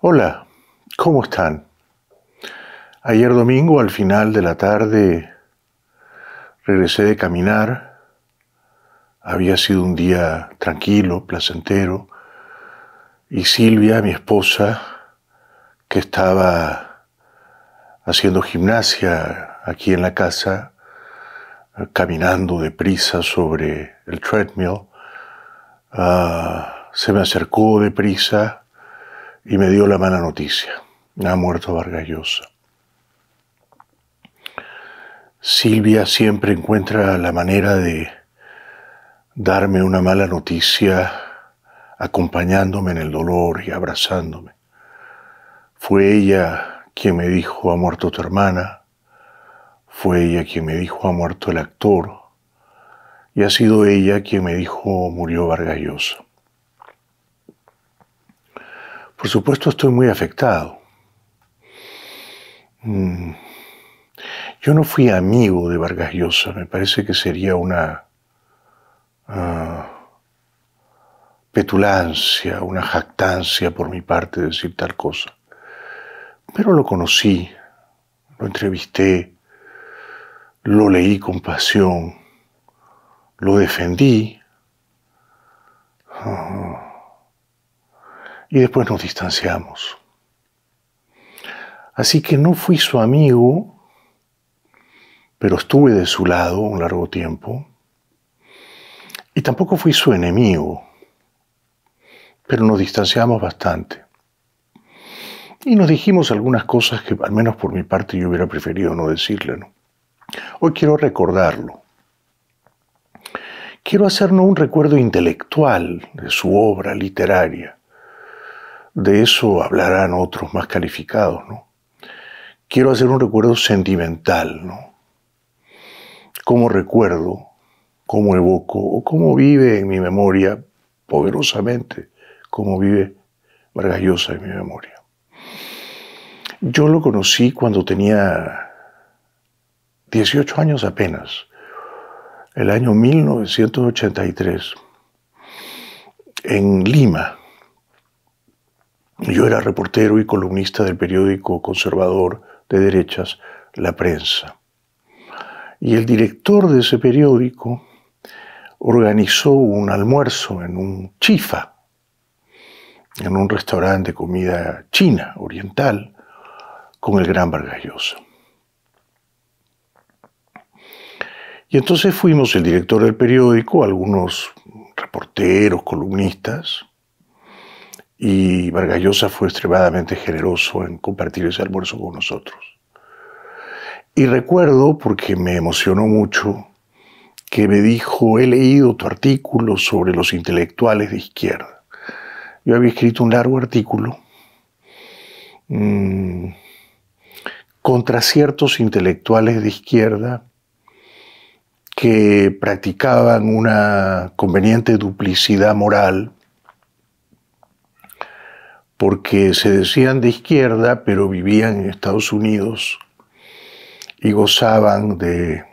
Hola, ¿cómo están? Ayer domingo, al final de la tarde, regresé de caminar. Había sido un día tranquilo, placentero, y Silvia, mi esposa, que estaba haciendo gimnasia aquí en la casa, caminando deprisa sobre el treadmill, se me acercó deprisa y me dio la mala noticia. Ha muerto Vargas Llosa. Silvia siempre encuentra la manera de darme una mala noticia acompañándome en el dolor y abrazándome. Fue ella quien me dijo: ha muerto tu hermana. Fue ella quien me dijo: ha muerto el actor. Y ha sido ella quien me dijo: murió Vargas Llosa. Por supuesto, estoy muy afectado. Yo no fui amigo de Vargas Llosa. Me parece que sería una petulancia, una jactancia por mi parte decir tal cosa. Pero lo conocí, lo entrevisté, lo leí con pasión, lo defendí, y después nos distanciamos. Así que no fui su amigo, pero estuve de su lado un largo tiempo, y tampoco fui su enemigo, pero nos distanciamos bastante. Y nos dijimos algunas cosas que, al menos por mi parte, yo hubiera preferido no decirle, ¿no? Hoy quiero recordarlo. Quiero hacernos un recuerdo intelectual de su obra literaria. De eso hablarán otros más calificados, ¿no? Quiero hacer un recuerdo sentimental, ¿no? Cómo recuerdo, cómo evoco, o cómo vive en mi memoria poderosamente, cómo vive Vargas Llosa en mi memoria. Yo lo conocí cuando tenía 18 años apenas, el año 1983, en Lima. Yo era reportero y columnista del periódico conservador de derechas, La Prensa. Y el director de ese periódico organizó un almuerzo en un chifa, en un restaurante de comida china, oriental, con el gran Vargas Llosa. Y entonces fuimos el director del periódico, algunos reporteros, columnistas, y Vargas Llosa fue extremadamente generoso en compartir ese almuerzo con nosotros. Y recuerdo, porque me emocionó mucho, que me dijo: he leído tu artículo sobre los intelectuales de izquierda. Yo había escrito un largo artículo contra ciertos intelectuales de izquierda que practicaban una conveniente duplicidad moral, porque se decían de izquierda, pero vivían en Estados Unidos y gozaban de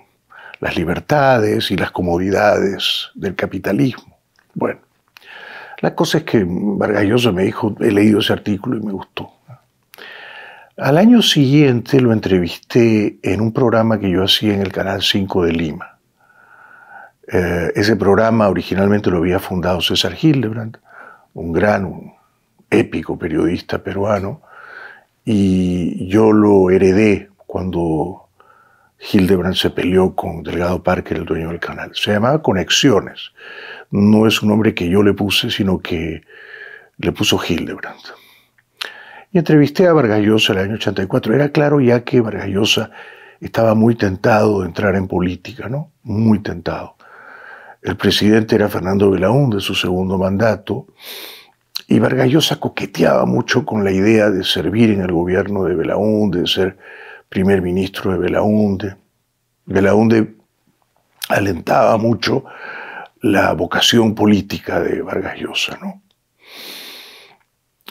las libertades y las comodidades del capitalismo. Bueno, la cosa es que Vargas Llosa me dijo: he leído ese artículo y me gustó. Al año siguiente lo entrevisté en un programa que yo hacía en el Canal 5 de Lima. Ese programa originalmente lo había fundado César Hildebrand, un épico periodista peruano, y yo lo heredé cuando Hildebrand se peleó con Delgado Parker, el dueño del canal. Se llamaba Conexiones. No es un nombre que yo le puse, sino que le puso Hildebrand. Y entrevisté a Vargas Llosa el año 84. Era claro ya que Vargas Llosa estaba muy tentado de entrar en política, ¿no? Muy tentado. El presidente era Fernando Belaúnde, su segundo mandato, y Vargas Llosa coqueteaba mucho con la idea de servir en el gobierno de Belaúnde, de ser primer ministro de Belaúnde. Belaúnde alentaba mucho la vocación política de Vargas Llosa, ¿no?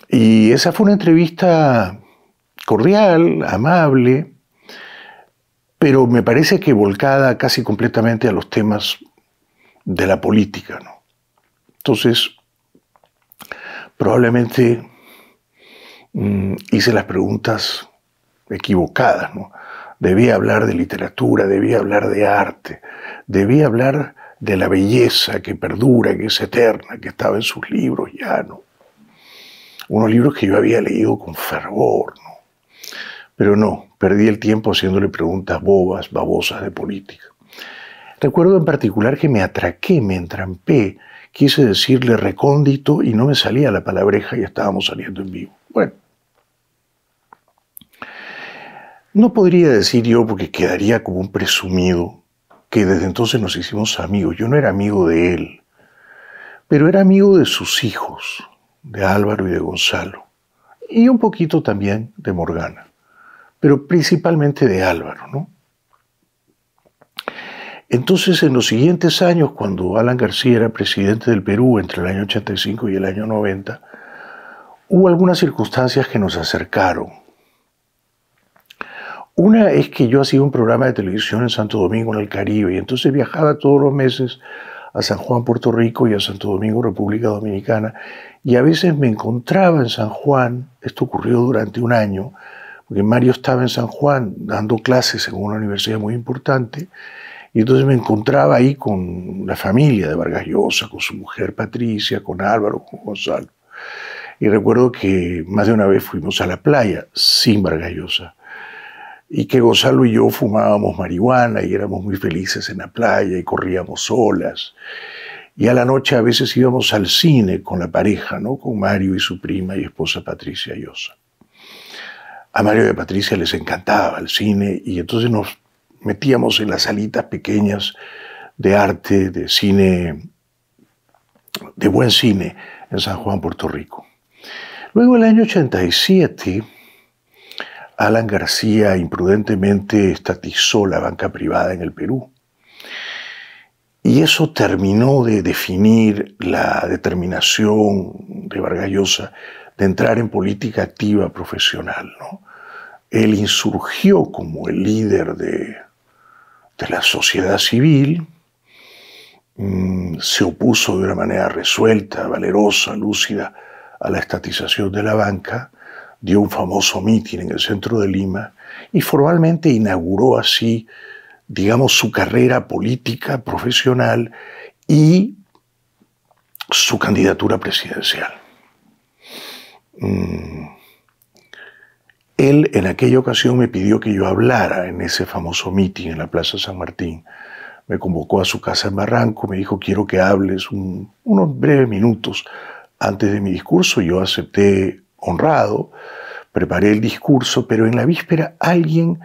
Y esa fue una entrevista cordial, amable, pero me parece que volcada casi completamente a los temas de la política, ¿no? Entonces, probablemente hice las preguntas equivocadas, ¿no? Debía hablar de literatura, debía hablar de arte, debía hablar de la belleza que perdura, que es eterna, que estaba en sus libros ya, ¿no? Unos libros que yo había leído con fervor, ¿no? Pero no, perdí el tiempo haciéndole preguntas bobas, babosas de política. Recuerdo en particular que me atraqué, me entrampé, quise decirle recóndito y no me salía la palabreja y estábamos saliendo en vivo. Bueno, no podría decir yo, porque quedaría como un presumido, que desde entonces nos hicimos amigos. Yo no era amigo de él, pero era amigo de sus hijos, de Álvaro y de Gonzalo, y un poquito también de Morgana, pero principalmente de Álvaro, ¿no? Entonces, en los siguientes años, cuando Alan García era presidente del Perú, entre el año 85 y el año 90, hubo algunas circunstancias que nos acercaron. Una es que yo hacía un programa de televisión en Santo Domingo, en el Caribe, y entonces viajaba todos los meses a San Juan, Puerto Rico, y a Santo Domingo, República Dominicana, y a veces me encontraba en San Juan. Esto ocurrió durante un año, porque Mario estaba en San Juan dando clases en una universidad muy importante, y entonces me encontraba ahí con la familia de Vargas Llosa, con su mujer Patricia, con Álvaro, con Gonzalo. Y recuerdo que más de una vez fuimos a la playa sin Vargas Llosa, y que Gonzalo y yo fumábamos marihuana y éramos muy felices en la playa y corríamos olas. Y a la noche a veces íbamos al cine con la pareja, ¿no? Con Mario y su prima y esposa Patricia Llosa. A Mario y a Patricia les encantaba el cine y entonces nos metíamos en las salitas pequeñas de arte, de cine, de buen cine en San Juan, Puerto Rico. Luego, en el año 87, Alan García imprudentemente estatizó la banca privada en el Perú. Y eso terminó de definir la determinación de Vargas Llosa de entrar en política activa profesional, ¿no? Él insurgió como el líder de la sociedad civil, se opuso de una manera resuelta, valerosa, lúcida a la estatización de la banca, dio un famoso mitin en el centro de Lima y formalmente inauguró así, digamos, su carrera política, profesional y su candidatura presidencial. Él en aquella ocasión me pidió que yo hablara en ese famoso mitin en la Plaza San Martín. Me convocó a su casa en Barranco, me dijo, quiero que hables unos breves minutos antes de mi discurso. Yo acepté honrado, preparé el discurso, pero en la víspera alguien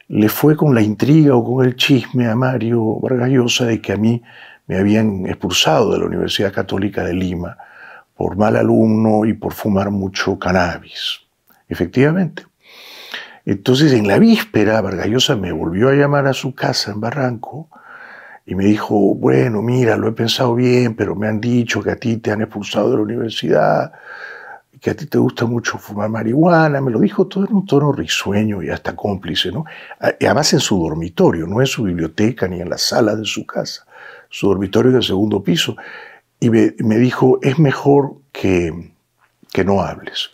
le fue con la intriga o con el chisme a Mario Vargas Llosa de que a mí me habían expulsado de la Universidad Católica de Lima por mal alumno y por fumar mucho cannabis. Efectivamente. Entonces, en la víspera, Vargas Llosa me volvió a llamar a su casa en Barranco y me dijo, bueno, mira, lo he pensado bien, pero me han dicho que a ti te han expulsado de la universidad, que a ti te gusta mucho fumar marihuana. Me lo dijo todo en un tono risueño y hasta cómplice, ¿no? Y además en su dormitorio, no en su biblioteca ni en la sala de su casa, su dormitorio del segundo piso. Y me dijo, es mejor que no hables.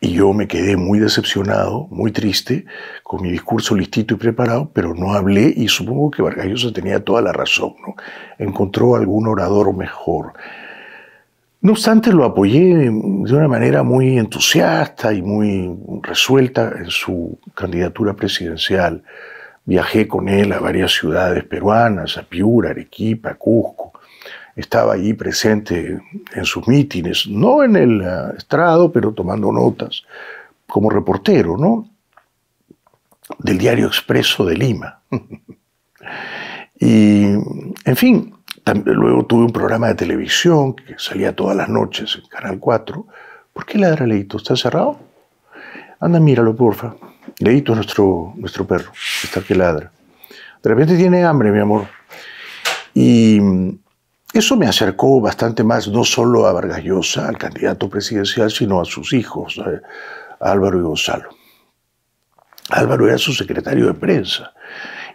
Y yo me quedé muy decepcionado, muy triste, con mi discurso listito y preparado, pero no hablé y supongo que Vargas Llosa tenía toda la razón, ¿no? Encontró algún orador mejor. No obstante, lo apoyé de una manera muy entusiasta y muy resuelta en su candidatura presidencial. Viajé con él a varias ciudades peruanas, a Piura, Arequipa, Cusco. Estaba allí presente en sus mítines, no en el estrado, pero tomando notas, como reportero, ¿no? Del diario Expreso de Lima. Y, en fin, luego tuve un programa de televisión que salía todas las noches en Canal 4. ¿Por qué ladra Leito? ¿Está cerrado? Anda, míralo, porfa. Leito es nuestro perro, está que ladra. De repente tiene hambre, mi amor. Y eso me acercó bastante más, no solo a Vargas Llosa, al candidato presidencial, sino a sus hijos, a Álvaro y Gonzalo. Álvaro era su secretario de prensa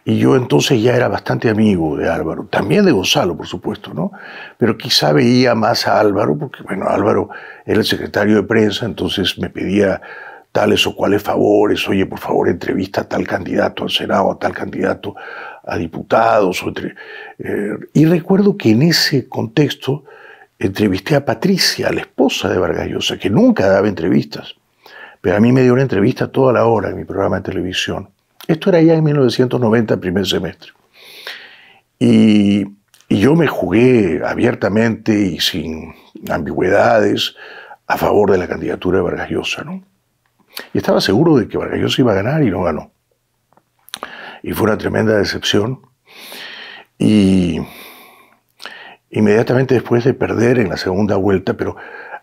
Y yo entonces ya era bastante amigo de Álvaro, también de Gonzalo, por supuesto, ¿no? Pero quizá veía más a Álvaro, porque, bueno, Álvaro era el secretario de prensa, entonces me pedía tales o cuales favores, oye, por favor, entrevista a tal candidato al Senado, a tal candidato a diputados. Y recuerdo que en ese contexto entrevisté a Patricia, la esposa de Vargas Llosa, que nunca daba entrevistas, pero a mí me dio una entrevista toda la hora en mi programa de televisión. Esto era ya en 1990, primer semestre. Y yo me jugué abiertamente y sin ambigüedades a favor de la candidatura de Vargas Llosa, ¿no? Y estaba seguro de que Vargas Llosa iba a ganar y no ganó. Y fue una tremenda decepción. Y inmediatamente después de perder en la segunda vuelta, pero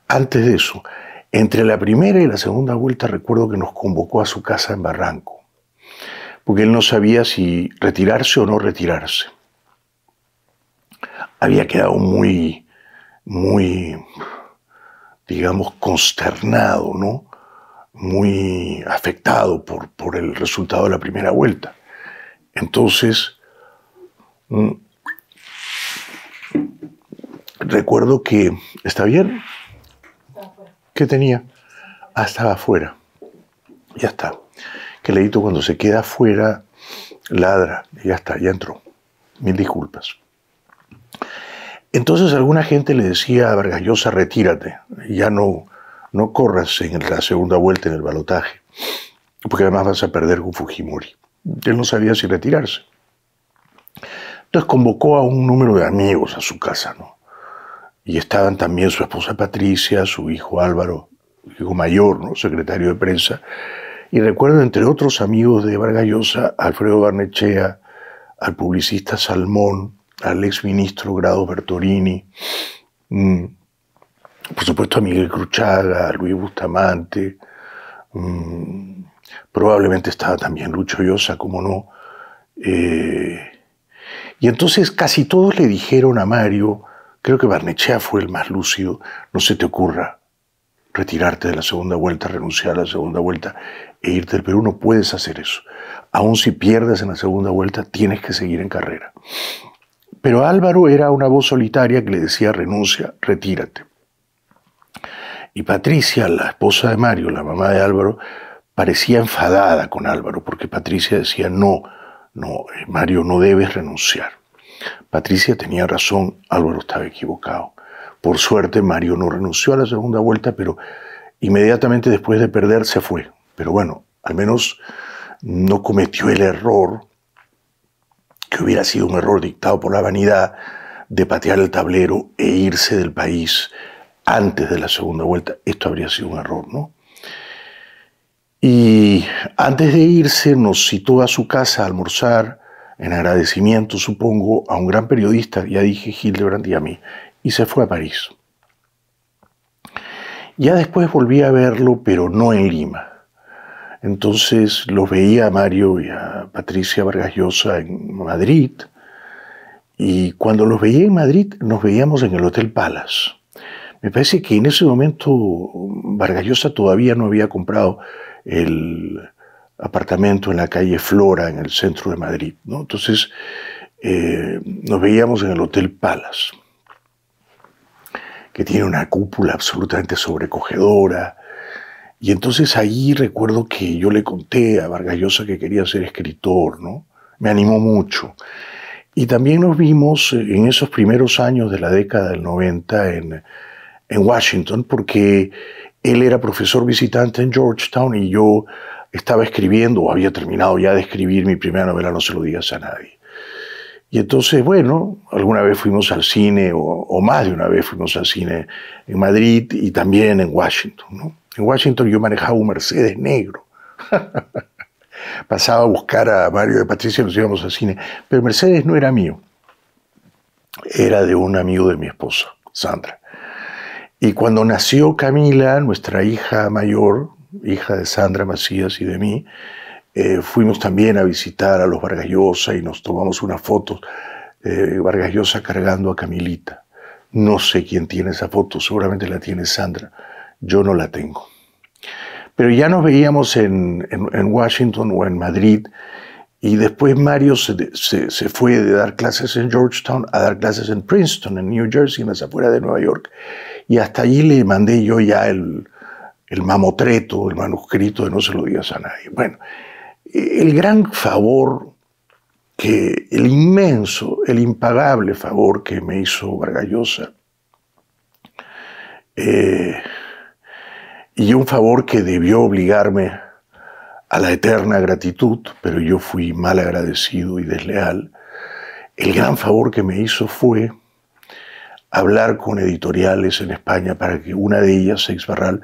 antes de eso, entre la primera y la segunda vuelta recuerdo que nos convocó a su casa en Barranco, porque él no sabía si retirarse o no retirarse. Había quedado muy, digamos, consternado, ¿no? Muy afectado por el resultado de la primera vuelta. Entonces, recuerdo que, ¿está bien? ¿Qué tenía? Ah, estaba afuera. Ya está. Que Leito cuando se queda afuera ladra. Y ya está, ya entró. Mil disculpas. Entonces alguna gente le decía a Vargas Llosa, retírate, ya no corras en la segunda vuelta en el balotaje, porque además vas a perder con Fujimori. Él no sabía si retirarse. Entonces convocó a un número de amigos a su casa, ¿no? Y estaban también su esposa Patricia, su hijo Álvaro, hijo mayor, ¿no? Secretario de prensa. Y recuerdo, entre otros amigos de Vargas Llosa, a Alfredo Barnechea, al publicista Salmón, al exministro Grado Bertorini, por supuesto a Miguel Cruchaga, a Luis Bustamante, probablemente estaba también Lucho Llosa, como no. Y entonces casi todos le dijeron a Mario, creo que Barnechea fue el más lúcido, no se te ocurra retirarte de la segunda vuelta, renunciar a la segunda vuelta e irte del Perú, no puedes hacer eso. Aun si pierdes en la segunda vuelta, tienes que seguir en carrera. Pero Álvaro era una voz solitaria que le decía, renuncia, retírate. Y Patricia, la esposa de Mario, la mamá de Álvaro, parecía enfadada con Álvaro, porque Patricia decía, no, Mario, no debes renunciar. Patricia tenía razón, Álvaro estaba equivocado. Por suerte, Mario no renunció a la segunda vuelta, pero inmediatamente después de perder se fue. Pero bueno, al menos no cometió el error, que hubiera sido un error dictado por la vanidad, de patear el tablero e irse del país antes de la segunda vuelta. Esto habría sido un error, ¿no? Y antes de irse nos citó a su casa a almorzar, en agradecimiento, supongo, a un gran periodista, ya dije, Hildebrand, y a mí, y se fue a París. Ya después volví a verlo, pero no en Lima. Entonces los veía a Mario y a Patricia Vargas Llosa en Madrid, y cuando los veía en Madrid nos veíamos en el Hotel Palace. Me parece que en ese momento Vargas Llosa todavía no había comprado el apartamento en la calle Flora, en el centro de Madrid, ¿no? Entonces nos veíamos en el Hotel Palace, que tiene una cúpula absolutamente sobrecogedora. Y entonces allí recuerdo que yo le conté a Vargas Llosa que quería ser escritor, ¿no? Me animó mucho. Y también nos vimos en esos primeros años de la década del 90 en Washington, porque él era profesor visitante en Georgetown y yo estaba escribiendo, o había terminado ya de escribir mi primera novela, No se lo digas a nadie. Y entonces, bueno, alguna vez fuimos al cine, o más de una vez fuimos al cine en Madrid y también en Washington, ¿no? En Washington yo manejaba un Mercedes negro. Pasaba a buscar a Mario y a Patricia y nos íbamos al cine. Pero el Mercedes no era mío. Era de un amigo de mi esposa, Sandra. Y cuando nació Camila, nuestra hija mayor, hija de Sandra Macías y de mí, fuimos también a visitar a los Vargas Llosa y nos tomamos unas fotos. Vargas Llosa cargando a Camilita. No sé quién tiene esa foto, seguramente la tiene Sandra. Yo no la tengo. Pero ya nos veíamos en Washington o en Madrid Y después Mario se fue de dar clases en Georgetown a dar clases en Princeton, en New Jersey, en las afueras de Nueva York. Y hasta allí le mandé yo ya el mamotreto, el manuscrito de No se lo digas a nadie. Bueno, el gran favor, el inmenso, el impagable favor que me hizo Vargas Llosa, y un favor que debió obligarme a la eterna gratitud, pero yo fui mal agradecido y desleal. El gran favor que me hizo fue hablar con editoriales en España para que una de ellas, Seix Barral,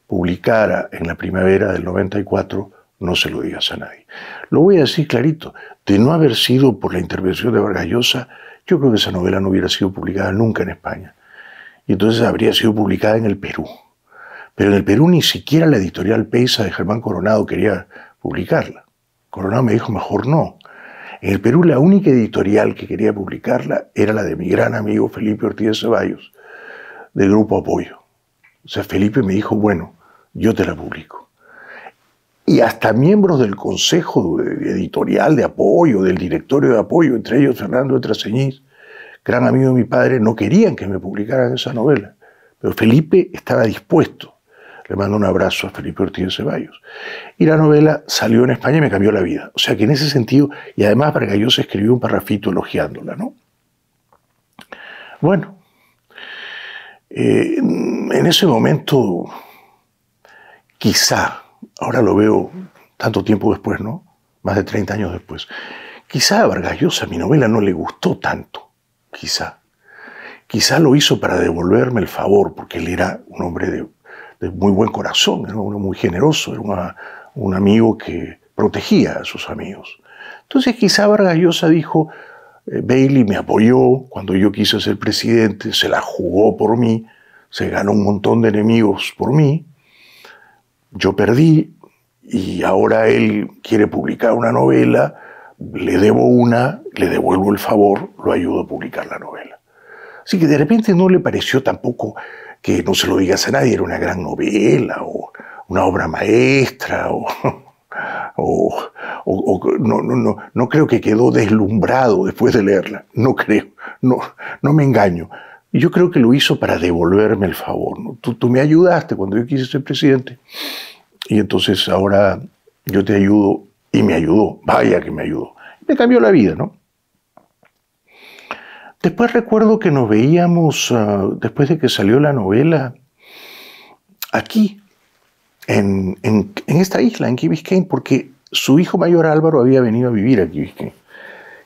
publicara en la primavera del 94 No se lo digas a nadie. Lo voy a decir clarito, de no haber sido por la intervención de Vargas Llosa, yo creo que esa novela no hubiera sido publicada nunca en España. Y entonces habría sido publicada en el Perú. Pero en el Perú ni siquiera la editorial Peysa de Germán Coronado quería publicarla. Coronado me dijo, mejor no. En el Perú la única editorial que quería publicarla era la de mi gran amigo Felipe Ortiz Ceballos, del Grupo Apoyo. O sea, Felipe me dijo, bueno, yo te la publico. Y hasta miembros del consejo editorial de Apoyo, del directorio de Apoyo, entre ellos Fernando de Traseñís, gran amigo de mi padre, no querían que me publicaran esa novela. Pero Felipe estaba dispuesto. Le mando un abrazo a Felipe Ortiz Ceballos. Y la novela salió en España y me cambió la vida. O sea que en ese sentido, y además Vargas Llosa escribió un parrafito elogiándola, ¿no? Bueno, en ese momento, quizá, ahora lo veo tanto tiempo después, ¿no? Más de 30 años después, quizá a Vargas Llosa mi novela no le gustó tanto, quizá. Quizá lo hizo para devolverme el favor, porque él era un hombre de muy buen corazón, era uno muy generoso, era un amigo que protegía a sus amigos. Entonces quizá Vargas Llosa dijo, Bailey me apoyó cuando yo quise ser presidente, se la jugó por mí, se ganó un montón de enemigos por mí, yo perdí y ahora él quiere publicar una novela, le debo una, le devuelvo el favor, lo ayudo a publicar la novela. Así que de repente no le pareció tampoco que No se lo digas a nadie era una gran novela o una obra maestra no creo que quedó deslumbrado después de leerla, no creo, no me engaño. Yo creo que lo hizo para devolverme el favor, ¿no? Tú me ayudaste cuando yo quise ser presidente y entonces ahora yo te ayudo y me ayudó, vaya que me ayudó. Me cambió la vida, ¿no? Después recuerdo que nos veíamos, después de que salió la novela, aquí, en esta isla, en Key Biscayne, porque su hijo mayor Álvaro había venido a vivir a Key Biscayne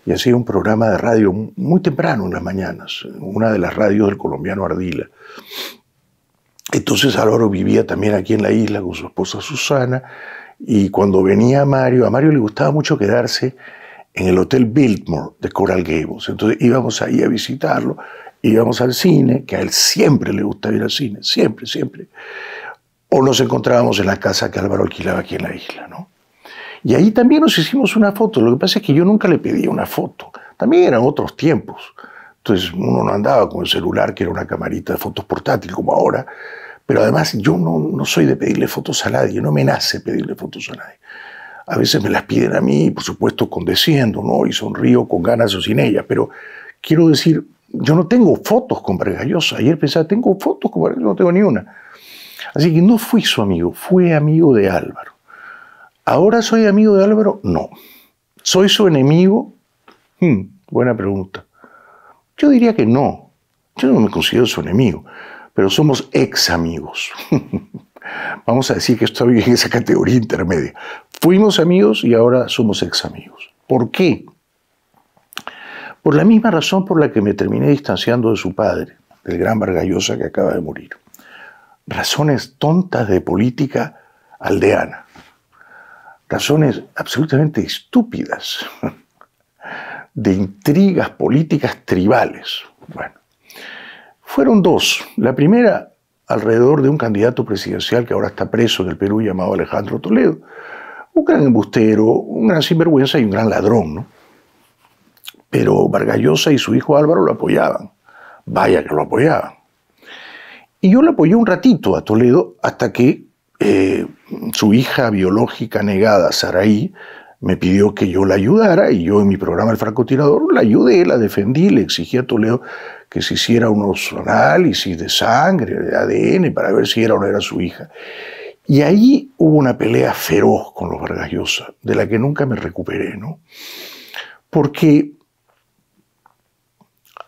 y hacía un programa de radio muy temprano en las mañanas, una de las radios del colombiano Ardila. Entonces Álvaro vivía también aquí en la isla con su esposa Susana y cuando venía a Mario le gustaba mucho quedarse en el Hotel Biltmore de Coral Gables. Entonces íbamos ahí a visitarlo, íbamos al cine, que a él siempre le gustaba ir al cine, siempre, siempre. O nos encontrábamos en la casa que Álvaro alquilaba aquí en la isla, ¿no? Y ahí también nos hicimos una foto. Lo que pasa es que yo nunca le pedía una foto. También eran otros tiempos. Entonces uno no andaba con el celular, que era una camarita de fotos portátil como ahora. Pero además yo no soy de pedirle fotos a nadie, no me nace pedirle fotos a nadie. A veces me las piden a mí, por supuesto condesciendo, ¿no? Y sonrío con ganas o sin ellas, pero quiero decir, yo no tengo fotos con Vargas Llosa. Ayer pensaba, tengo fotos con Vargas Llosa, no tengo ni una. Así que no fui su amigo, fui amigo de Álvaro. ¿Ahora soy amigo de Álvaro? No. ¿Soy su enemigo? Buena pregunta. Yo diría que no. Yo no me considero su enemigo, pero somos ex amigos. Vamos a decir que estoy en esa categoría intermedia. Fuimos amigos y ahora somos ex amigos. ¿Por qué? Por la misma razón por la que me terminé distanciando de su padre, del gran Vargas Llosa que acaba de morir. Razones tontas de política aldeana. Razones absolutamente estúpidas de intrigas políticas tribales. Bueno, fueron dos. La primera, alrededor de un candidato presidencial que ahora está preso en el Perú llamado Alejandro Toledo. Un gran embustero, un gran sinvergüenza y un gran ladrón, ¿no? Pero Vargas Llosa y su hijo Álvaro lo apoyaban. Vaya que lo apoyaban. Y yo lo apoyé un ratito a Toledo hasta que su hija biológica negada, Saraí, me pidió que yo la ayudara y yo en mi programa El francotirador la ayudé, la defendí, le exigí a Toledo que se hiciera unos análisis de sangre, de ADN, para ver si era o no era su hija. Y ahí hubo una pelea feroz con los Vargas Llosa, de la que nunca me recuperé, ¿no? Porque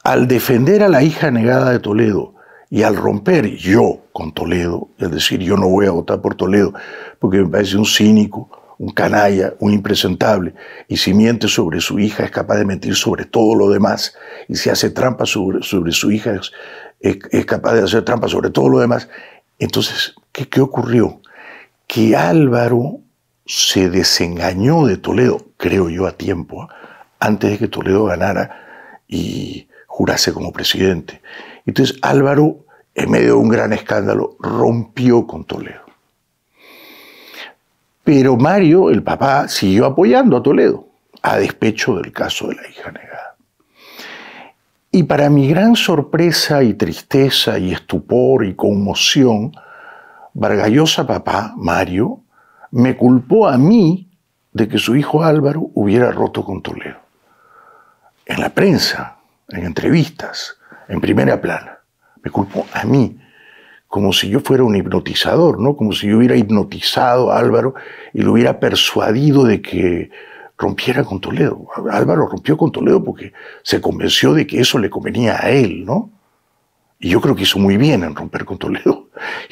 al defender a la hija negada de Toledo y al romper yo con Toledo, es decir, yo no voy a votar por Toledo porque me parece un cínico, un canalla, un impresentable, y si miente sobre su hija es capaz de mentir sobre todo lo demás, y si hace trampa sobre su hija es capaz de hacer trampa sobre todo lo demás. Entonces, ¿qué ocurrió? Que Álvaro se desengañó de Toledo, creo yo a tiempo, antes de que Toledo ganara y jurase como presidente. Entonces Álvaro, en medio de un gran escándalo, rompió con Toledo. Pero Mario, el papá, siguió apoyando a Toledo, a despecho del caso de la hija negada. Y para mi gran sorpresa y tristeza y estupor y conmoción, Vargas Llosa, papá, Mario, me culpó a mí de que su hijo Álvaro hubiera roto con Toledo. En la prensa, en entrevistas, en primera plana. Me culpó a mí, como si yo fuera un hipnotizador, ¿no? Como si yo hubiera hipnotizado a Álvaro y lo hubiera persuadido de que rompiera con Toledo. Álvaro rompió con Toledo porque se convenció de que eso le convenía a él, ¿no? Y yo creo que hizo muy bien en romper con Toledo.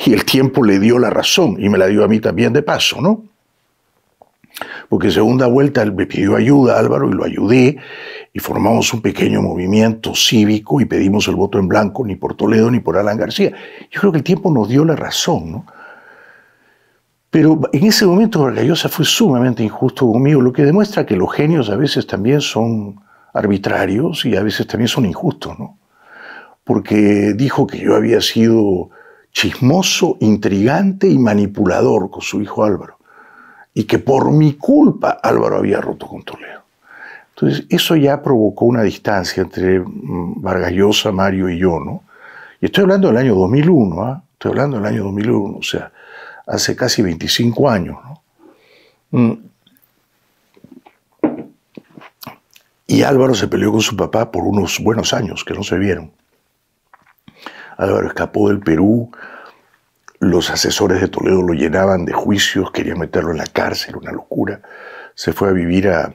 Y el tiempo le dio la razón, y me la dio a mí también de paso, ¿no? Porque en segunda vuelta él me pidió ayuda, Álvaro, y lo ayudé, y formamos un pequeño movimiento cívico y pedimos el voto en blanco ni por Toledo ni por Alan García. Yo creo que el tiempo nos dio la razón, ¿no? Pero en ese momento Vargas Llosa fue sumamente injusto conmigo, lo que demuestra que los genios a veces también son arbitrarios y a veces también son injustos, ¿no? Porque dijo que yo había sido chismoso, intrigante y manipulador con su hijo Álvaro, y que por mi culpa Álvaro había roto con Toledo. Entonces eso ya provocó una distancia entre Vargas Llosa, Mario y yo, ¿no? Y estoy hablando del año 2001, ¿ah? Estoy hablando del año 2001, o sea, hace casi 25 años, ¿no? Y Álvaro se peleó con su papá por unos buenos años que no se vieron. Álvaro escapó del Perú, los asesores de Toledo lo llenaban de juicios, querían meterlo en la cárcel, una locura. Se fue a vivir a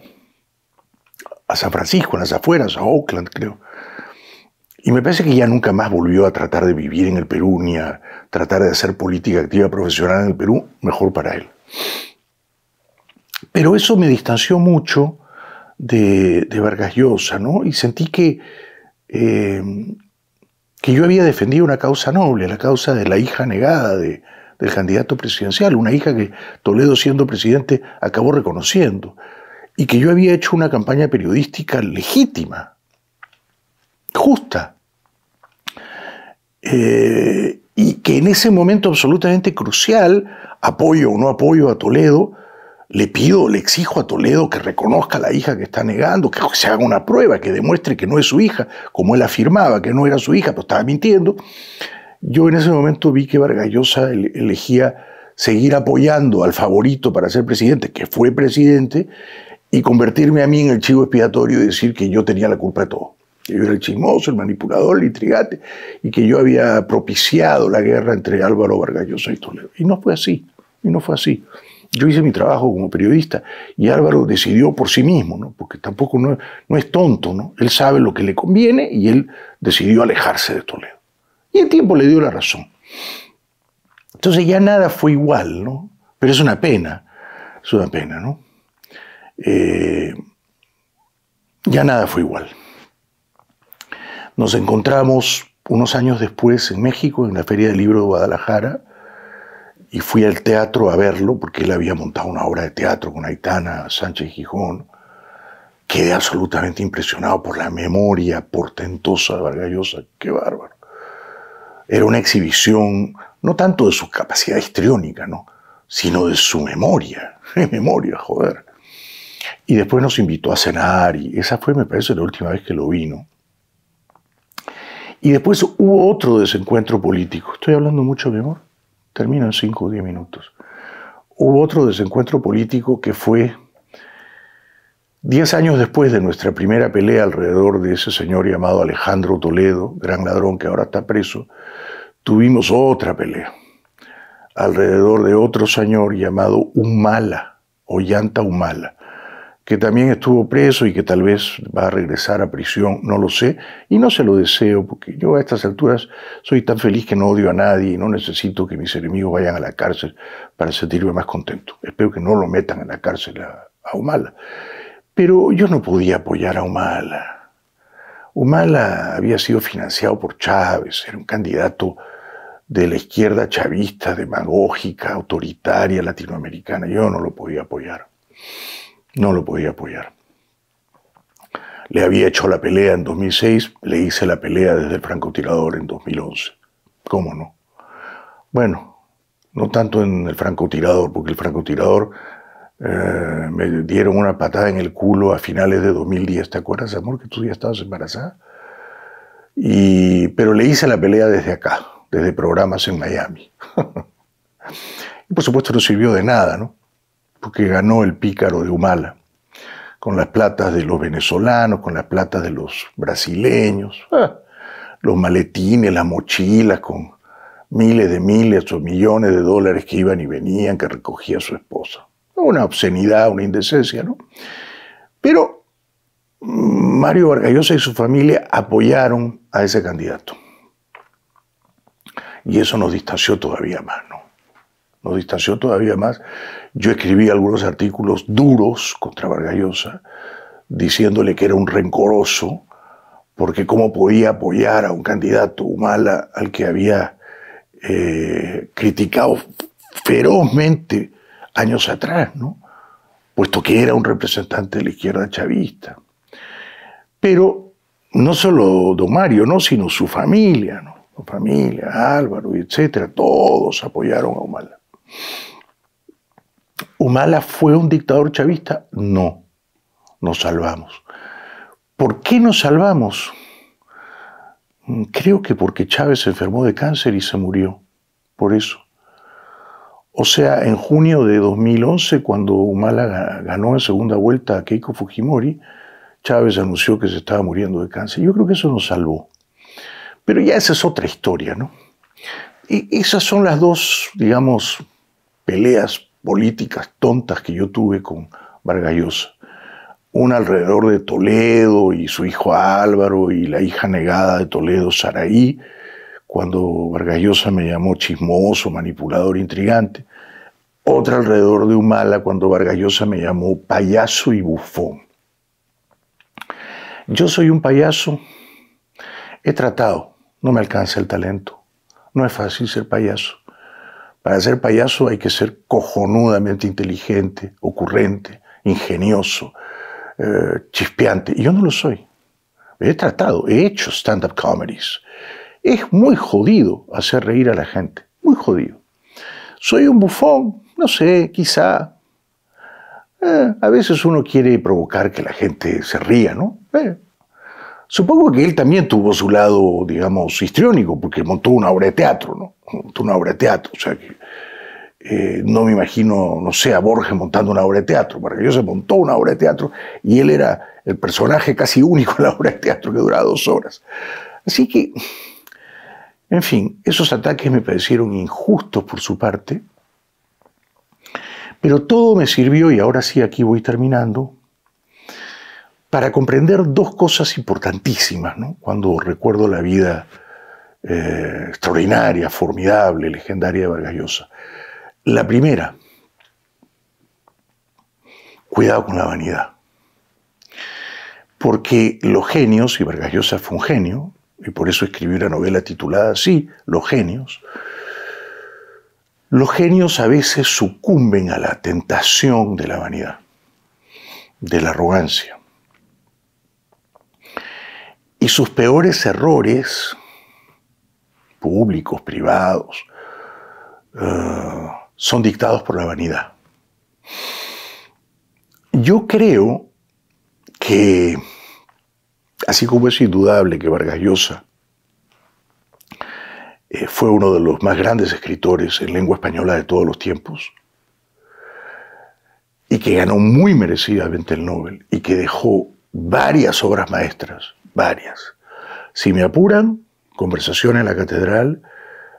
San Francisco, en las afueras, a Oakland, creo. Y me parece que ya nunca más volvió a tratar de vivir en el Perú, ni a tratar de hacer política activa profesional en el Perú, mejor para él. Pero eso me distanció mucho de Vargas Llosa, ¿no? Y sentí que yo había defendido una causa noble, la causa de la hija negada del candidato presidencial, una hija que Toledo, siendo presidente, acabó reconociendo, y que yo había hecho una campaña periodística legítima, justa, y que en ese momento absolutamente crucial, apoyo o no apoyo a Toledo, le exijo a Toledo que reconozca a la hija que está negando, que se haga una prueba, que demuestre que no es su hija, como él afirmaba que no era su hija, pero estaba mintiendo. Yo en ese momento vi que Vargas Llosa elegía seguir apoyando al favorito para ser presidente, que fue presidente, y convertirme a mí en el chivo expiatorio y decir que yo tenía la culpa de todo. Que yo era el chismoso, el manipulador, el intrigante, y que yo había propiciado la guerra entre Álvaro Vargas Llosa y Toledo. Y no fue así, Yo hice mi trabajo como periodista y Álvaro decidió por sí mismo, ¿no? Porque tampoco no es tonto, ¿no? Él sabe lo que le conviene y él decidió alejarse de Toledo. Y el tiempo le dio la razón. Entonces ya nada fue igual, ¿no? Pero es una pena, ¿no? Ya nada fue igual. Nos encontramos unos años después en México, en la Feria del Libro de Guadalajara, y fui al teatro a verlo porque él había montado una obra de teatro con Aitana Sánchez Gijón. Quedé absolutamente impresionado por la memoria portentosa de Vargas Llosa. ¡Qué bárbaro! Era una exhibición no tanto de su capacidad histriónica, ¿no?, sino de su memoria. Memoria, joder. Y después nos invitó a cenar y esa fue, me parece, la última vez que lo vi, ¿no? Y después hubo otro desencuentro político. ¿Estoy hablando mucho, mi amor? Termino en 5 o 10 minutos. Hubo otro desencuentro político que fue 10 años después de nuestra primera pelea alrededor de ese señor llamado Alejandro Toledo, gran ladrón que ahora está preso, tuvimos otra pelea alrededor de otro señor llamado Humala, Ollanta Humala, que también estuvo preso y que tal vez va a regresar a prisión, no lo sé, y no se lo deseo, porque yo a estas alturas soy tan feliz que no odio a nadie y no necesito que mis enemigos vayan a la cárcel para sentirme más contento. Espero que no lo metan en la cárcel a Humala. Pero yo no podía apoyar a Humala. Humala había sido financiado por Chávez, era un candidato de la izquierda chavista, demagógica, autoritaria, latinoamericana. Yo no lo podía apoyar. No lo podía apoyar. Le había hecho la pelea en 2006, le hice la pelea desde el francotirador en 2011. ¿Cómo no? Bueno, no tanto en el francotirador, porque el francotirador me dieron una patada en el culo a finales de 2010. ¿Te acuerdas, amor, que tú ya estabas embarazada? Pero le hice la pelea desde acá, desde programas en Miami. Y por supuesto no sirvió de nada, ¿no? Porque ganó el pícaro de Humala, con las platas de los venezolanos, con las platas de los brasileños, los maletines, las mochilas con miles o millones de dólares que iban y venían, que recogía su esposa. Una obscenidad, una indecencia, ¿no? Pero Mario Vargas Llosa y su familia apoyaron a ese candidato. Y eso nos distanció todavía más, ¿no? Nos distanció todavía más. Yo escribí algunos artículos duros contra Vargas Llosa, diciéndole que era un rencoroso, porque cómo podía apoyar a un candidato Humala al que había criticado ferozmente años atrás, ¿no? Puesto que era un representante de la izquierda chavista. Pero no solo don Mario, ¿no? Sino su familia, ¿no? Su familia, Álvaro, etcétera, todos apoyaron a Humala. ¿Humala fue un dictador chavista? No, nos salvamos. ¿Por qué nos salvamos? Creo que porque Chávez se enfermó de cáncer y se murió, por eso. O sea, en junio de 2011, cuando Humala ganó en segunda vuelta a Keiko Fujimori, Chávez anunció que se estaba muriendo de cáncer. Yo creo que eso nos salvó. Pero ya esa es otra historia, ¿no? Y esas son las dos, digamos, peleas políticas tontas que yo tuve con Vargas Llosa. Una alrededor de Toledo y su hijo Álvaro y la hija negada de Toledo, Saraí, cuando Vargas Llosa me llamó chismoso, manipulador, intrigante. Otra alrededor de Humala, cuando Vargas Llosa me llamó payaso y bufón. Yo soy un payaso, he tratado, no me alcanza el talento. No es fácil ser payaso. Para ser payaso hay que ser cojonudamente inteligente, ocurrente, ingenioso, chispeante. Y yo no lo soy. He tratado, he hecho stand-up comedies. Es muy jodido hacer reír a la gente, muy jodido. Soy un bufón, no sé, quizá. A veces uno quiere provocar que la gente se ría, ¿no? Supongo que él también tuvo su lado, digamos, histriónico, porque montó una obra de teatro, ¿no? Montó una obra de teatro, o sea que no me imagino, no sé, a Borges montando una obra de teatro. Vargas Llosa montó una obra de teatro y él era el personaje casi único en la obra de teatro que duraba 2 horas. Así que, en fin, esos ataques me parecieron injustos por su parte, pero todo me sirvió, y ahora sí aquí voy terminando, para comprender 2 cosas importantísimas, ¿no? Cuando recuerdo la vida extraordinaria, formidable, legendaria de Vargas Llosa. La primera, cuidado con la vanidad. Porque los genios, y Vargas Llosa fue un genio, y por eso escribí una novela titulada así, Los genios a veces sucumben a la tentación de la vanidad, de la arrogancia. Y sus peores errores, públicos, privados, son dictados por la vanidad. Yo creo que, así como es indudable que Vargas Llosa fue uno de los más grandes escritores en lengua española de todos los tiempos, y que ganó muy merecidamente el Nobel y que dejó varias obras maestras, varias. Si me apuran, Conversación en la Catedral,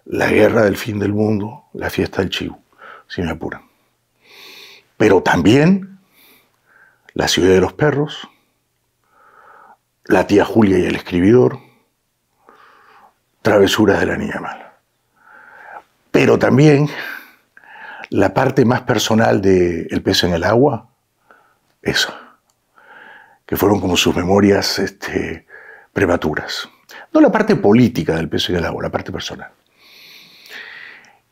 La Guerra del Fin del Mundo, La Fiesta del Chivo, si me apuran. Pero también La Ciudad de los Perros, La Tía Julia y el Escribidor, Travesuras de la Niña Mala. Pero también la parte más personal de El pez en el agua, esa, que fueron como sus memorias prematuras. No la parte política del pez en el agua, la parte personal.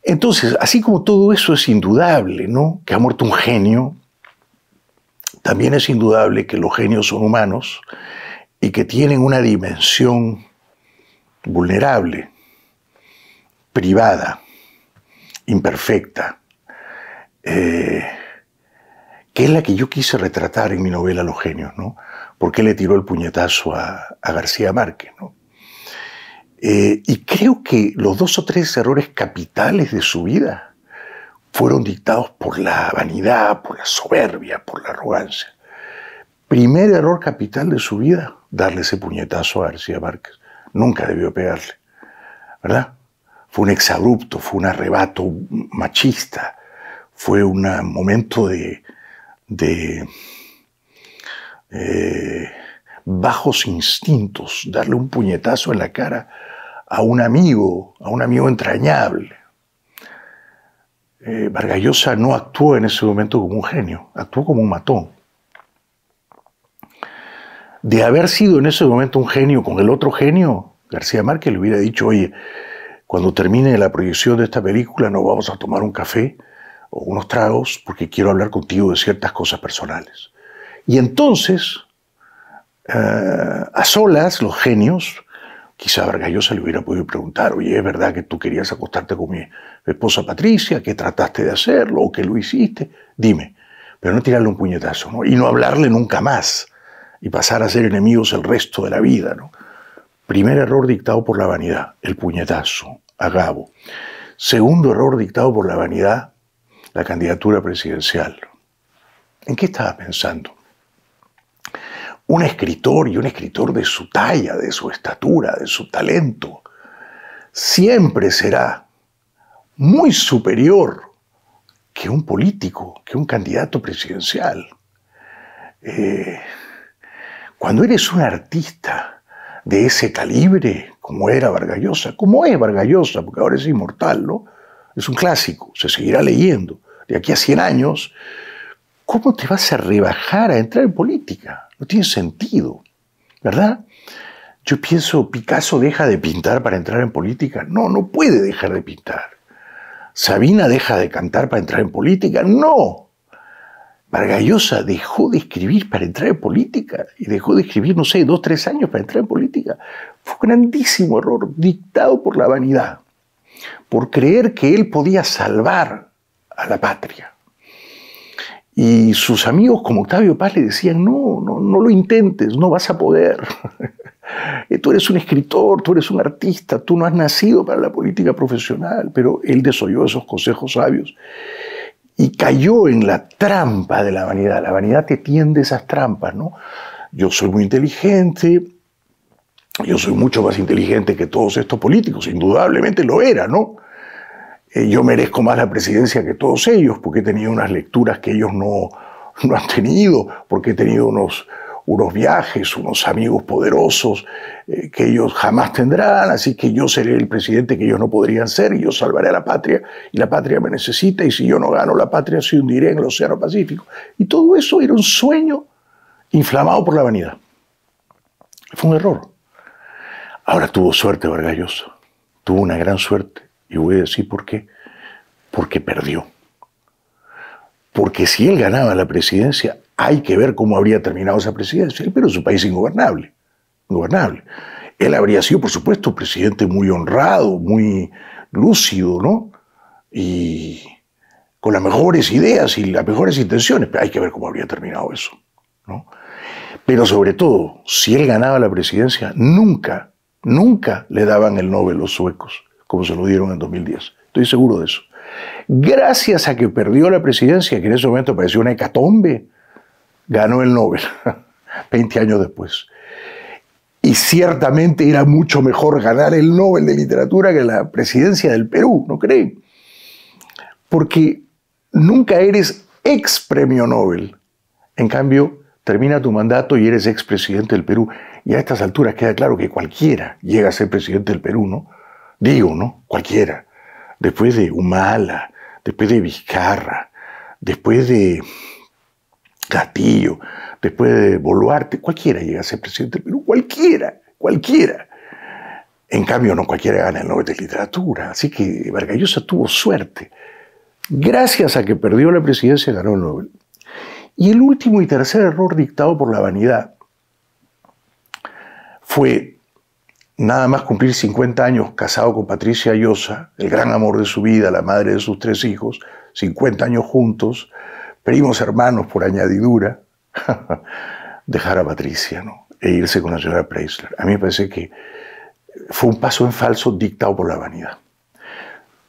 Entonces, así como todo eso es indudable, ¿no?, que ha muerto un genio, también es indudable que los genios son humanos y que tienen una dimensión vulnerable, privada, imperfecta, que es la que yo quise retratar en mi novela Los genios, ¿no? ¿Por qué le tiró el puñetazo a García Márquez, ¿no? Y creo que los 2 o 3 errores capitales de su vida fueron dictados por la vanidad, por la soberbia, por la arrogancia. Primer error capital de su vida, darle ese puñetazo a García Márquez. Nunca debió pegarle, ¿verdad? Fue un exabrupto, fue un arrebato machista, fue un momento de bajos instintos, darle un puñetazo en la cara a un amigo entrañable. Vargas Llosa no actuó en ese momento como un genio, actuó como un matón. De haber sido en ese momento un genio con el otro genio, García Márquez le hubiera dicho: oye, cuando termine la proyección de esta película nos vamos a tomar un café o unos tragos porque quiero hablar contigo de ciertas cosas personales. Y entonces, a solas, los genios, quizá Vargas Llosa le hubiera podido preguntar: oye, ¿es verdad que tú querías acostarte con mi esposa Patricia? ¿Que trataste de hacerlo o que lo hiciste? Dime. Pero no tirarle un puñetazo, ¿no? Y no hablarle nunca más y pasar a ser enemigos el resto de la vida, ¿no? Primer error dictado por la vanidad, el puñetazo a Gabo. Segundo error dictado por la vanidad, la candidatura presidencial. ¿En qué estaba pensando? Un escritor, y un escritor de su talla, de su estatura, de su talento, siempre será muy superior que un político, que un candidato presidencial. Cuando eres un artista de ese calibre, como era Vargas Llosa, como es Vargas Llosa, porque ahora es inmortal, ¿no? Es un clásico, se seguirá leyendo. De aquí a 100 años, ¿cómo te vas a rebajar a entrar en política? No tiene sentido, ¿verdad? Yo pienso, ¿Picasso deja de pintar para entrar en política? No, no puede dejar de pintar. ¿Sabina deja de cantar para entrar en política? No. Vargas Llosa dejó de escribir para entrar en política y dejó de escribir, no sé, 2 o 3 años para entrar en política. Fue un grandísimo error dictado por la vanidad, por creer que él podía salvar a la patria. Y sus amigos como Octavio Paz le decían: no lo intentes, no vas a poder. Tú eres un escritor, tú eres un artista, tú no has nacido para la política profesional. Pero él desoyó esos consejos sabios y cayó en la trampa de la vanidad. La vanidad te tiende esas trampas, ¿no? Yo soy muy inteligente, yo soy mucho más inteligente que todos estos políticos, indudablemente lo era, ¿no? Yo merezco más la presidencia que todos ellos, porque he tenido unas lecturas que ellos no han tenido, porque he tenido unos viajes, unos amigos poderosos que ellos jamás tendrán, así que yo seré el presidente que ellos no podrían ser y yo salvaré a la patria y la patria me necesita y si yo no gano la patria se hundiré en el Océano Pacífico. Y todo eso era un sueño inflamado por la vanidad. Fue un error. Ahora tuvo suerte Vargas Llosa, tuvo una gran suerte y voy a decir por qué. Porque perdió. Porque si él ganaba la presidencia, hay que ver cómo habría terminado esa presidencia. Pero es un país ingobernable. Él habría sido, por supuesto, un presidente muy honrado, muy lúcido, ¿no? Y con las mejores ideas y las mejores intenciones. Pero hay que ver cómo habría terminado eso, ¿no? Pero sobre todo, si él ganaba la presidencia, nunca le daban el Nobel los suecos, como se lo dieron en 2010. Estoy seguro de eso. Gracias a que perdió la presidencia, que en ese momento parecía una hecatombe, ganó el Nobel, 20 años después. Y ciertamente era mucho mejor ganar el Nobel de Literatura que la presidencia del Perú, ¿no creen? Porque nunca eres ex premio Nobel. En cambio, termina tu mandato y eres expresidente del Perú. Y a estas alturas queda claro que cualquiera llega a ser presidente del Perú, ¿no? Digo, ¿no? Cualquiera. Después de Humala, después de Vizcarra, después de Castillo, después de Boluarte, cualquiera llega a ser presidente del Perú. Cualquiera, cualquiera. En cambio, no cualquiera gana el Nobel de Literatura. Así que Vargas Llosa tuvo suerte. Gracias a que perdió la presidencia, ganó el Nobel. Y el último y tercer error dictado por la vanidad fue nada más cumplir 50 años casado con Patricia Llosa, el gran amor de su vida, la madre de sus 3 hijos, 50 años juntos, primos hermanos por añadidura, dejar a Patricia, ¿no? E irse con la señora Preisler. A mí me parece que fue un paso en falso dictado por la vanidad.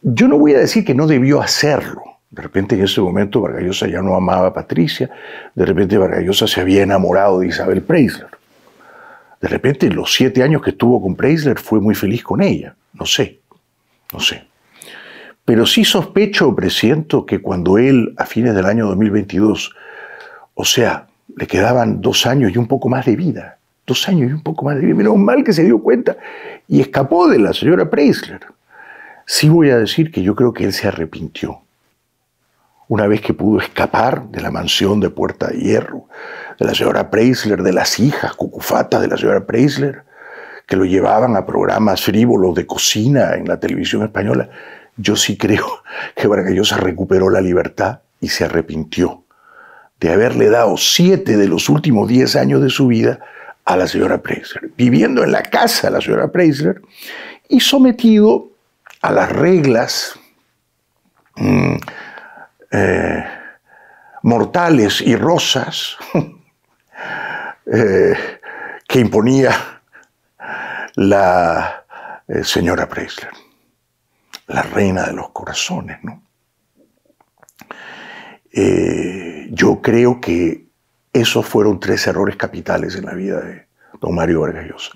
Yo no voy a decir que no debió hacerlo. De repente en ese momento Vargas Llosa ya no amaba a Patricia, de repente Vargas Llosa se había enamorado de Isabel Preisler. De repente en los 7 años que estuvo con Preisler fue muy feliz con ella. No sé, no sé. Pero sí sospecho o presiento que cuando él, a fines del año 2022, o sea, le quedaban 2 años y un poco más de vida, 2 años y un poco más de vida, menos mal que se dio cuenta y escapó de la señora Preisler. Sí voy a decir que yo creo que él se arrepintió. Una vez que pudo escapar de la mansión de Puerta de Hierro, de la señora Preisler, de las hijas cucufatas de la señora Preisler, que lo llevaban a programas frívolos de cocina en la televisión española, yo sí creo que Vargas Llosa recuperó la libertad y se arrepintió de haberle dado 7 de los últimos 10 años de su vida a la señora Preisler, viviendo en la casa de la señora Preisler y sometido a las reglas mortales y rosas que imponía la señora Preisler, la reina de los corazones, ¿no? Yo creo que esos fueron 3 errores capitales en la vida de don Mario Vargas Llosa.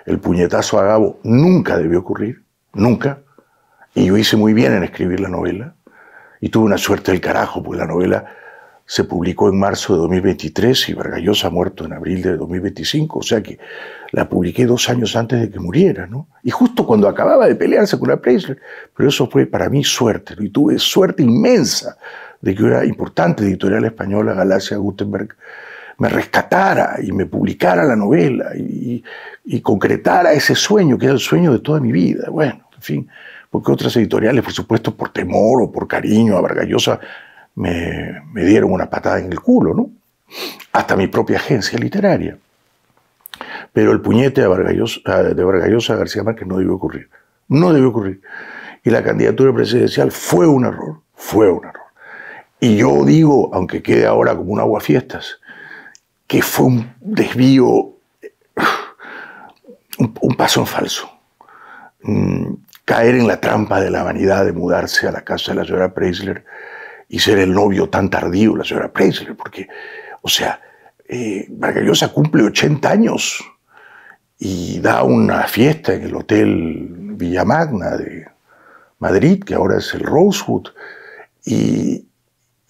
El puñetazo a Gabo nunca debió ocurrir, nunca, y yo hice muy bien en escribir la novela, y tuve una suerte del carajo, porque la novela se publicó en marzo de 2023 y Vargas Llosa ha muerto en abril de 2025, o sea que la publiqué 2 años antes de que muriera, ¿no? Y justo cuando acababa de pelearse con la Preisler, pero eso fue para mí suerte, ¿no? Y tuve suerte inmensa de que una importante editorial española, Galaxia Gutenberg, me rescatara y me publicara la novela y concretara ese sueño, que era el sueño de toda mi vida. Bueno, en fin, porque otras editoriales, por supuesto, por temor o por cariño a Vargas Llosa, me dieron una patada en el culo, ¿no? Hasta mi propia agencia literaria. Pero el puñete de Vargas Llosa a García Márquez no debió ocurrir. No debió ocurrir. Y la candidatura presidencial fue un error. Fue un error. Y yo digo, aunque quede ahora como un aguafiestas, que fue un desvío, un paso en falso. Caer en la trampa de la vanidad de mudarse a la casa de la señora Preisler y ser el novio tan tardío de la señora Preisler, porque, o sea, Vargas Llosa cumple 80 años y da una fiesta en el Hotel Villamagna de Madrid, que ahora es el Rosewood, y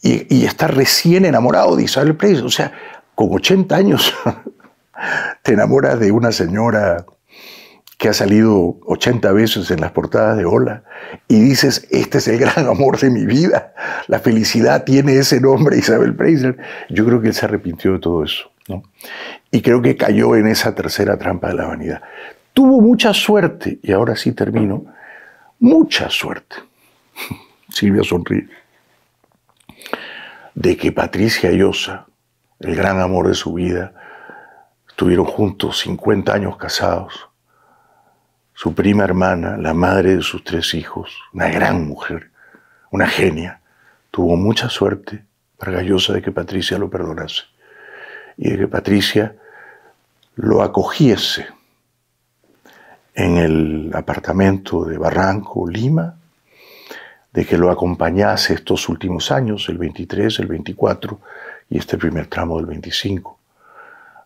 está recién enamorado de Isabel Preisler. O sea, con 80 años te enamoras de una señora que ha salido 80 veces en las portadas de Hola y dices, este es el gran amor de mi vida, la felicidad tiene ese nombre, Isabel Preisler. Yo creo que él se arrepintió de todo eso, ¿no? Y creo que cayó en esa tercera trampa de la vanidad. Tuvo mucha suerte, y ahora sí termino, mucha suerte, Silvia sonríe, de que Patricia Llosa, el gran amor de su vida, estuvieron juntos 50 años casados. Su prima hermana, la madre de sus 3 hijos, una gran mujer, una genia, tuvo mucha suerte, Vargas Llosa, de que Patricia lo perdonase y de que Patricia lo acogiese en el apartamento de Barranco, Lima, de que lo acompañase estos últimos años, el 23, el 24 y este primer tramo del 25,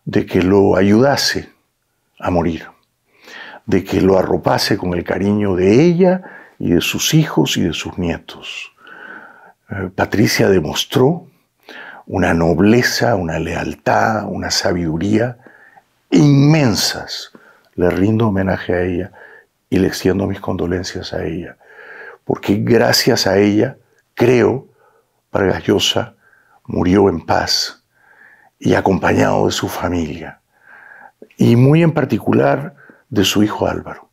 de que lo ayudase a morir, de que lo arropase con el cariño de ella y de sus hijos y de sus nietos. Patricia demostró una nobleza, una lealtad, una sabiduría inmensas. Le rindo homenaje a ella y le extiendo mis condolencias a ella, porque gracias a ella, creo, Vargas Llosa murió en paz y acompañado de su familia, y muy en particular de su hijo Álvaro,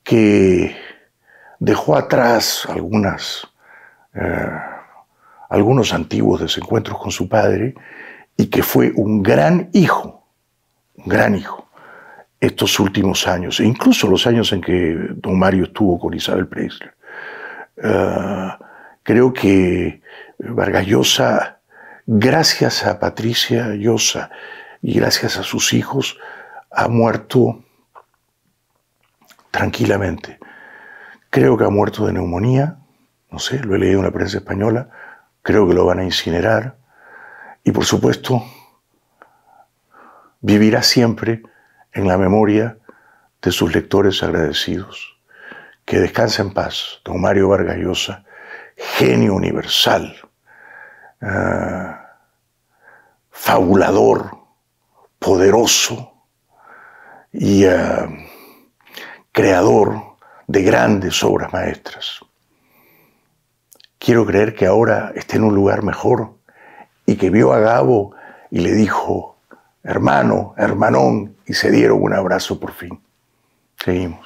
que dejó atrás algunos antiguos desencuentros con su padre y que fue un gran hijo estos últimos años, e incluso los años en que don Mario estuvo con Isabel Preisler. Creo que Vargas Llosa, gracias a Patricia Llosa y gracias a sus hijos, ha muerto tranquilamente. Creo que ha muerto de neumonía, no sé, lo he leído en la prensa española, creo que lo van a incinerar y por supuesto vivirá siempre en la memoria de sus lectores agradecidos. Que descanse en paz, don Mario Vargas Llosa, genio universal, fabulador, poderoso y creador de grandes obras maestras. Quiero creer que ahora esté en un lugar mejor y que vio a Gabo y le dijo, hermano, hermanón, y se dieron un abrazo por fin. Seguimos.